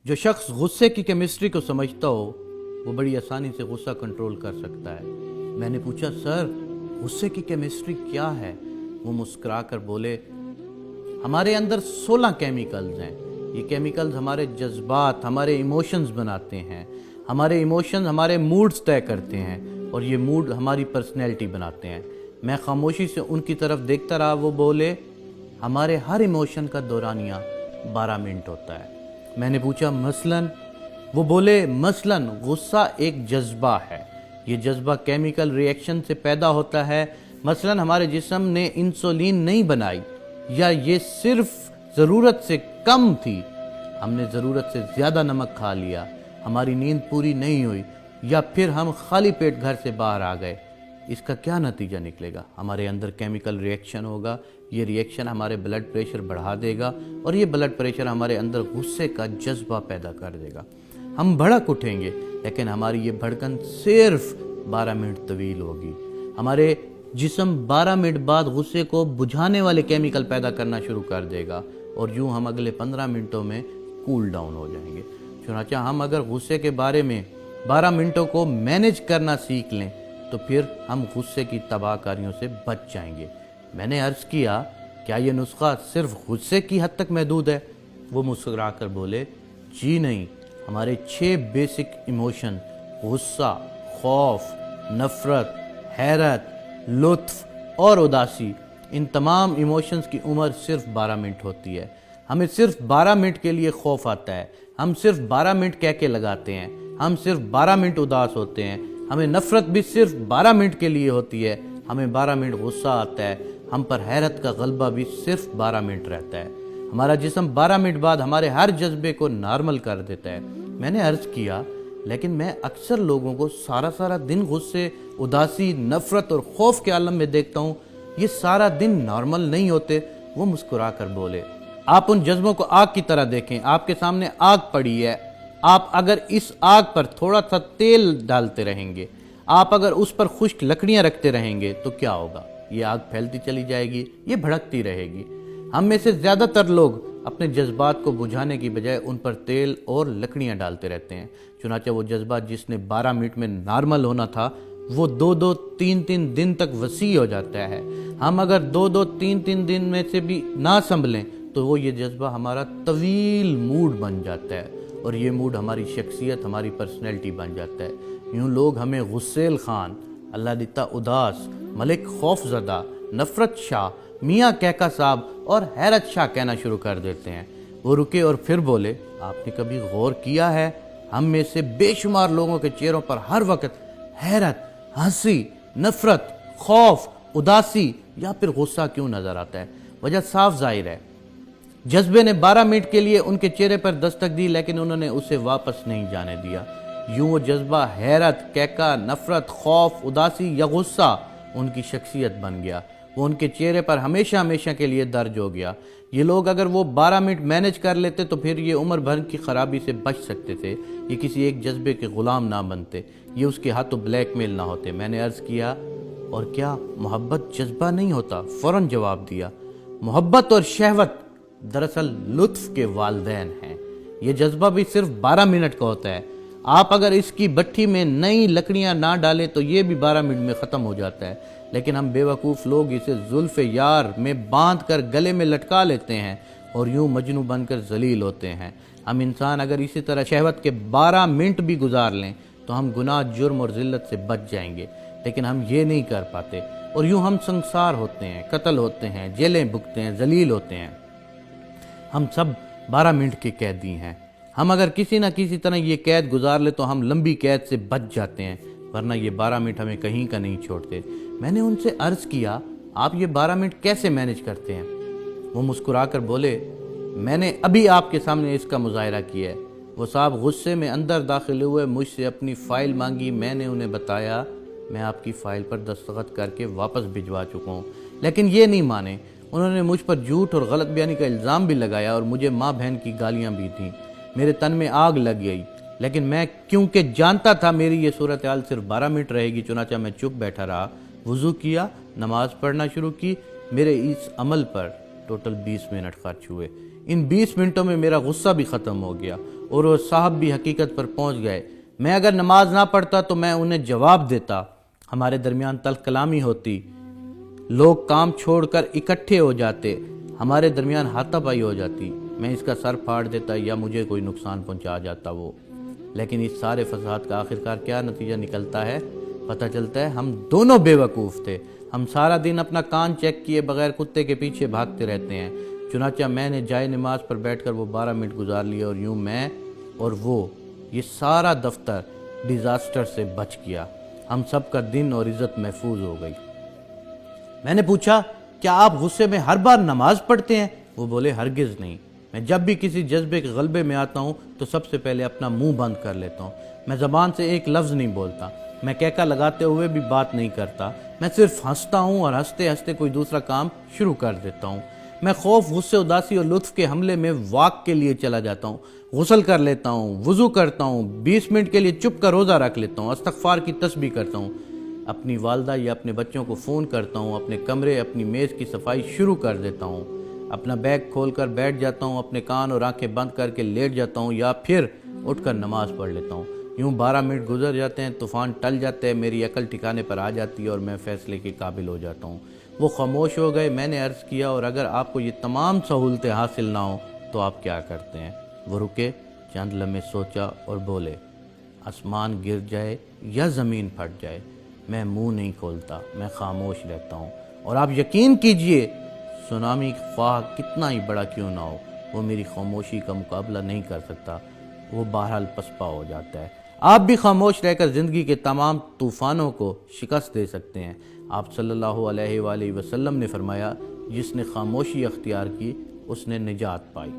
جو شخص غصے کی کیمسٹری کو سمجھتا ہو وہ بڑی آسانی سے غصہ کنٹرول کر سکتا ہے۔ میں نے پوچھا سر غصے کی کیمسٹری کیا ہے؟ وہ مسکرا کر بولے ہمارے اندر 16 کیمیکلز ہیں۔ یہ کیمیکلز ہمارے جذبات، ہمارے ایموشنز بناتے ہیں۔ ہمارے ایموشنز ہمارے موڈز طے کرتے ہیں اور یہ موڈ ہماری پرسنالٹی بناتے ہیں۔ میں خاموشی سے ان کی طرف دیکھتا رہا۔ وہ بولے ہمارے ہر ایموشن کا دورانیہ 12 منٹ ہوتا ہے۔ میں نے پوچھا مثلاً؟ وہ بولے مثلاً غصہ ایک جذبہ ہے۔ یہ جذبہ کیمیکل ری ایکشن سے پیدا ہوتا ہے۔ مثلاً ہمارے جسم نے انسولین نہیں بنائی، یا یہ صرف ضرورت سے کم تھی، ہم نے ضرورت سے زیادہ نمک کھا لیا، ہماری نیند پوری نہیں ہوئی، یا پھر ہم خالی پیٹ گھر سے باہر آ گئے۔ اس کا کیا نتیجہ نکلے گا؟ ہمارے اندر کیمیکل ری ایکشن ہوگا۔ یہ ری ایکشن ہمارے بلڈ پریشر بڑھا دے گا اور یہ بلڈ پریشر ہمارے اندر غصے کا جذبہ پیدا کر دے گا۔ ہم بھڑک اٹھیں گے، لیکن ہماری یہ بھڑکن صرف 12 منٹ طویل ہوگی۔ ہمارے جسم 12 منٹ بعد غصے کو بجھانے والے کیمیکل پیدا کرنا شروع کر دے گا اور یوں ہم اگلے 15 منٹوں میں کول ڈاؤن ہو جائیں گے۔ چنانچہ ہم اگر غصے کے بارے میں 12 منٹوں کو مینیج کرنا سیکھ لیں تو پھر ہم غصے کی تباہ کاریوں سے بچ جائیں گے۔ میں نے عرض کیا کیا یہ نسخہ صرف غصے کی حد تک محدود ہے؟ وہ مسکرا کر بولے جی نہیں، ہمارے 6 بیسک ایموشن غصہ، خوف، نفرت، حیرت، لطف اور اداسی، ان تمام ایموشنز کی عمر صرف 12 منٹ ہوتی ہے۔ ہمیں صرف 12 منٹ کے لیے خوف آتا ہے، ہم صرف 12 منٹ کہہ کے لگاتے ہیں، ہم صرف 12 منٹ اداس ہوتے ہیں، ہمیں نفرت بھی صرف 12 منٹ کے لیے ہوتی ہے، ہمیں 12 منٹ غصہ آتا ہے، ہم پر حیرت کا غلبہ بھی صرف 12 منٹ رہتا ہے۔ ہمارا جسم 12 منٹ بعد ہمارے ہر جذبے کو نارمل کر دیتا ہے۔ میں نے عرض کیا لیکن میں اکثر لوگوں کو سارا دن غصے، اداسی، نفرت اور خوف کے عالم میں دیکھتا ہوں، یہ سارا دن نارمل نہیں ہوتے۔ وہ مسکرا کر بولے آپ ان جذبوں کو آگ کی طرح دیکھیں، آپ کے سامنے آگ پڑی ہے، آپ اگر اس آگ پر تھوڑا سا تیل ڈالتے رہیں گے، آپ اگر اس پر خشک لکڑیاں رکھتے رہیں گے تو کیا ہوگا؟ یہ آگ پھیلتی چلی جائے گی، یہ بھڑکتی رہے گی۔ ہم میں سے زیادہ تر لوگ اپنے جذبات کو بجھانے کی بجائے ان پر تیل اور لکڑیاں ڈالتے رہتے ہیں۔ چنانچہ وہ جذبہ جس نے 12 منٹ میں نارمل ہونا تھا وہ 2-2 3-3 دن تک وسیع ہو جاتا ہے۔ ہم اگر 2-2 3-3 دن میں سے بھی نہ سنبھلیں تو وہ یہ جذبہ ہمارا طویل موڈ بن جاتا ہے اور یہ موڈ ہماری شخصیت، ہماری پرسنالٹی بن جاتا ہے۔ یوں لوگ ہمیں غسیل خان، اللہ دیتا اداس، ملک خوف زدہ، نفرت شاہ، میاں کہکا صاحب اور حیرت شاہ کہنا شروع کر دیتے ہیں۔ وہ رکے اور پھر بولے آپ نے کبھی غور کیا ہے ہم میں سے بے شمار لوگوں کے چہروں پر ہر وقت حیرت، ہنسی، نفرت، خوف، اداسی یا پھر غصہ کیوں نظر آتا ہے؟ وجہ صاف ظاہر ہے، جذبے نے 12 منٹ کے لیے ان کے چہرے پر دستک دی لیکن انہوں نے اسے واپس نہیں جانے دیا۔ یوں وہ جذبہ حیرت، کہکا، نفرت، خوف، اداسی یا غصہ ان کی شخصیت بن گیا۔ وہ ان کے چہرے پر ہمیشہ کے لیے درج ہو گیا۔ یہ لوگ اگر وہ 12 منٹ مینیج کر لیتے تو پھر یہ عمر بھر کی خرابی سے بچ سکتے تھے۔ یہ کسی ایک جذبے کے غلام نہ بنتے، یہ اس کے ہاتھوں بلیک میل نہ ہوتے۔ میں نے عرض کیا اور کیا محبت جذبہ نہیں ہوتا؟ فوراً جواب دیا محبت اور شہوت دراصل لطف کے والدین ہیں۔ یہ جذبہ بھی صرف 12 منٹ کا ہوتا ہے۔ آپ اگر اس کی بٹھی میں نئی لکڑیاں نہ ڈالیں تو یہ بھی 12 منٹ میں ختم ہو جاتا ہے، لیکن ہم بے وقوف لوگ اسے زلف یار میں باندھ کر گلے میں لٹکا لیتے ہیں اور یوں مجنوں بن کر ذلیل ہوتے ہیں۔ ہم انسان اگر اسی طرح شہوت کے 12 منٹ بھی گزار لیں تو ہم گناہ، جرم اور ذلت سے بچ جائیں گے، لیکن ہم یہ نہیں کر پاتے اور یوں ہم سنسار ہوتے ہیں، قتل ہوتے ہیں، جیلیں بھگتے ہیں، ذلیل ہوتے ہیں۔ ہم سب 12 منٹ کے قیدی ہیں۔ ہم اگر کسی نہ کسی طرح یہ قید گزار لے تو ہم لمبی قید سے بچ جاتے ہیں، ورنہ یہ 12 منٹ ہمیں کہیں کا نہیں چھوڑتے۔ میں نے ان سے عرض کیا آپ یہ 12 منٹ کیسے مینیج کرتے ہیں؟ وہ مسکرا کر بولے میں نے ابھی آپ کے سامنے اس کا مظاہرہ کیا ہے۔ وہ صاحب غصے میں اندر داخل ہوئے، مجھ سے اپنی فائل مانگی، میں نے انہیں بتایا میں آپ کی فائل پر دستخط کر کے واپس بھجوا چکا ہوں، لیکن یہ نہیں مانے۔ انہوں نے مجھ پر جھوٹ اور غلط بیانی کا الزام بھی لگایا اور مجھے ماں بہن کی گالیاں بھی دیں۔ میرے تن میں آگ لگ گئی، لیکن میں کیونکہ جانتا تھا میری یہ صورتحال صرف 12 منٹ رہے گی، چنانچہ میں چپ بیٹھا رہا، وضو کیا، نماز پڑھنا شروع کی۔ میرے اس عمل پر ٹوٹل 20 منٹ خرچ ہوئے۔ ان 20 منٹوں میں میرا غصہ بھی ختم ہو گیا اور وہ صاحب بھی حقیقت پر پہنچ گئے۔ میں اگر نماز نہ پڑھتا تو میں انہیں جواب دیتا، ہمارے درمیان تلخ کلامی ہوتی، لوگ کام چھوڑ کر اکٹھے ہو جاتے، ہمارے درمیان ہاتھا پائی ہو جاتی، میں اس کا سر پھاڑ دیتا یا مجھے کوئی نقصان پہنچا جاتا وہ۔ لیکن اس سارے فساد کا آخرکار کیا نتیجہ نکلتا ہے؟ پتہ چلتا ہے ہم دونوں بے وقوف تھے، ہم سارا دن اپنا کان چیک کیے بغیر کتے کے پیچھے بھاگتے رہتے ہیں۔ چنانچہ میں نے جائے نماز پر بیٹھ کر وہ 12 منٹ گزار لیے اور یوں میں اور وہ یہ سارا دفتر ڈیزاسٹر سے بچ گیا، ہم سب کا دن اور عزت محفوظ ہو گئی۔ میں نے پوچھا کیا آپ غصے میں ہر بار نماز پڑھتے ہیں؟ وہ بولے ہرگز نہیں، میں جب بھی کسی جذبے کے غلبے میں آتا ہوں تو سب سے پہلے اپنا منہ بند کر لیتا ہوں، میں زبان سے ایک لفظ نہیں بولتا، میں کہکا لگاتے ہوئے بھی بات نہیں کرتا، میں صرف ہنستا ہوں اور ہنستے ہنستے کوئی دوسرا کام شروع کر دیتا ہوں۔ میں خوف، غصے، اداسی اور لطف کے حملے میں واک کے لیے چلا جاتا ہوں، غسل کر لیتا ہوں، وضو کرتا ہوں، 20 منٹ کے لیے چپ کر روزہ رکھ لیتا ہوں، استغفار کی تسبیح کرتا ہوں، اپنی والدہ یا اپنے بچوں کو فون کرتا ہوں، اپنے کمرے، اپنی میز کی صفائی شروع کر دیتا ہوں، اپنا بیگ کھول کر بیٹھ جاتا ہوں، اپنے کان اور آنکھیں بند کر کے لیٹ جاتا ہوں یا پھر اٹھ کر نماز پڑھ لیتا ہوں۔ یوں 12 منٹ گزر جاتے ہیں، طوفان ٹل جاتے ہیں، میری عقل ٹھکانے پر آ جاتی ہے اور میں فیصلے کے قابل ہو جاتا ہوں۔ وہ خاموش ہو گئے۔ میں نے عرض کیا اور اگر آپ کو یہ تمام سہولتیں حاصل نہ ہوں تو آپ کیا کرتے ہیں؟ وہ رکے، چند لمحے سوچا اور بولے، آسمان گر جائے یا زمین پھٹ جائے میں منہ نہیں کھولتا، میں خاموش رہتا ہوں، اور آپ یقین کیجئے سونامی خواہ کتنا ہی بڑا کیوں نہ ہو وہ میری خاموشی کا مقابلہ نہیں کر سکتا، وہ بہرحال پسپا ہو جاتا ہے۔ آپ بھی خاموش رہ کر زندگی کے تمام طوفانوں کو شکست دے سکتے ہیں۔ آپ صلی اللہ علیہ وآلہ وسلم نے فرمایا، جس نے خاموشی اختیار کی اس نے نجات پائی۔